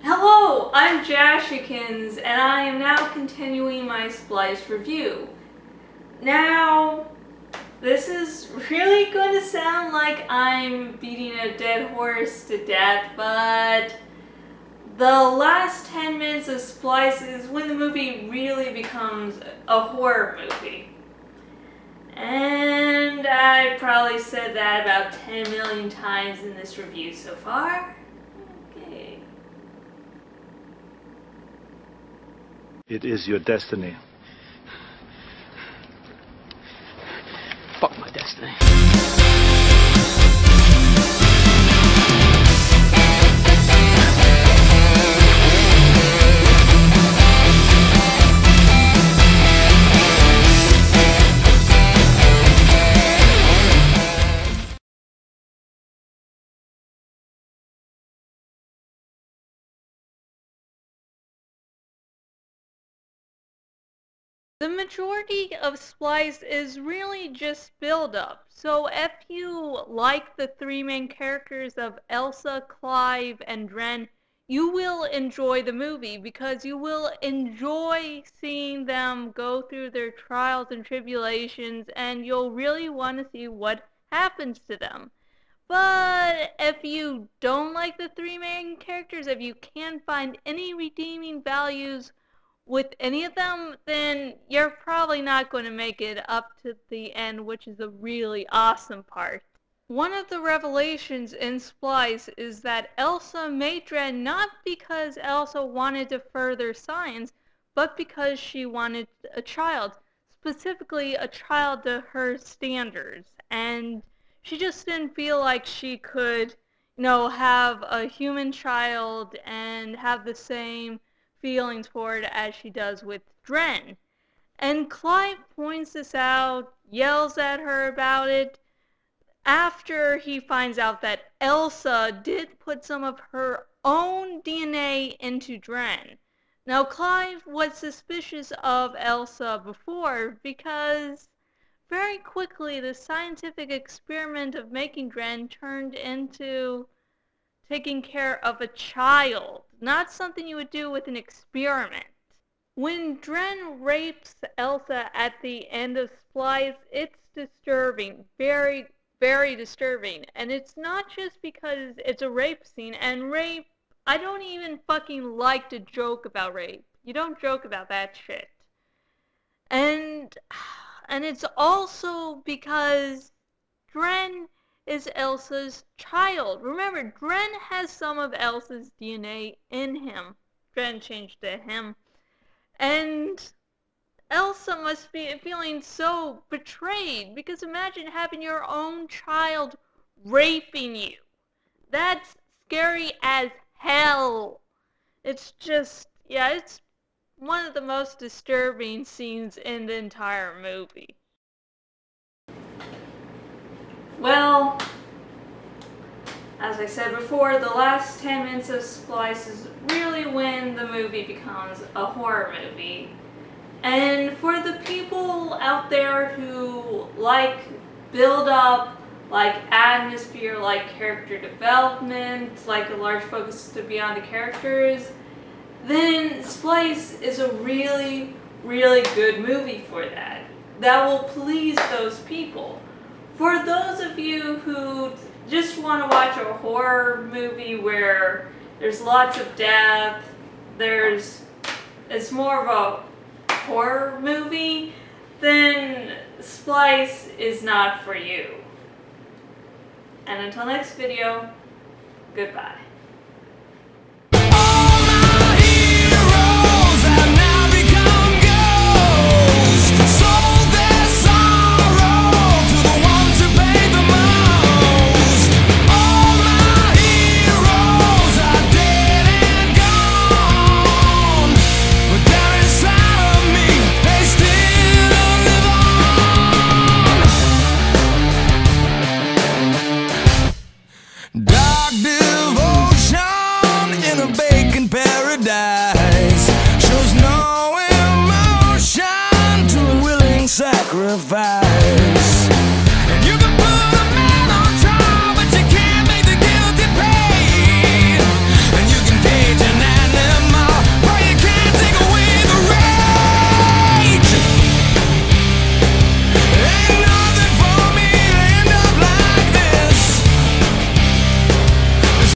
Hello, I'm Jashikins, and I am now continuing my Splice review. Now, this is really going to sound like I'm beating a dead horse to death, but the last 10 minutes of Splice is when the movie really becomes a horror movie. And I probably said that about 10 million times in this review so far. Okay. It is your destiny. Fuck my destiny. The majority of Splice is really just build-up, so if you like the three main characters of Elsa, Clive, and Dren, you will enjoy the movie because you will enjoy seeing them go through their trials and tribulations, and you'll really want to see what happens to them. But if you don't like the three main characters, if you can't find any redeeming values with any of them, then you're probably not going to make it up to the end, which is the really awesome part. One of the revelations in Splice is that Elsa made Dren not because Elsa wanted to further science, but because she wanted a child, specifically a child to her standards. And she just didn't feel like she could, have a human child and have the same feelings for it as she does with Dren. And Clive points this out, yells at her about it, after he finds out that Elsa did put some of her own DNA into Dren. Now, Clive was suspicious of Elsa before because very quickly the scientific experiment of making Dren turned into taking care of a child, not something you would do with an experiment. When Dren rapes Elsa at the end of Splice, it's disturbing, very, very disturbing. And it's not just because it's a rape scene, and rape, I don't even fucking like to joke about rape. You don't joke about that shit. And it's also because Dren is Elsa's child. Remember, Dren has some of Elsa's DNA in him. Dren changed to him. And Elsa must be feeling so betrayed, because imagine having your own child raping you. That's scary as hell. It's just, it's one of the most disturbing scenes in the entire movie. Well, as I said before, the last 10 minutes of Splice is really when the movie becomes a horror movie. And for the people out there who like build-up, like atmosphere, like character development, like a large focus to be on the characters, then Splice is a really, really good movie for that. That will please those people. For those of you who just want to watch a horror movie where there's lots of death, it's more of a horror movie, then Splice is not for you. And until next video, goodbye. Dark devotion in a bacon paradise shows no emotion to a willing sacrifice.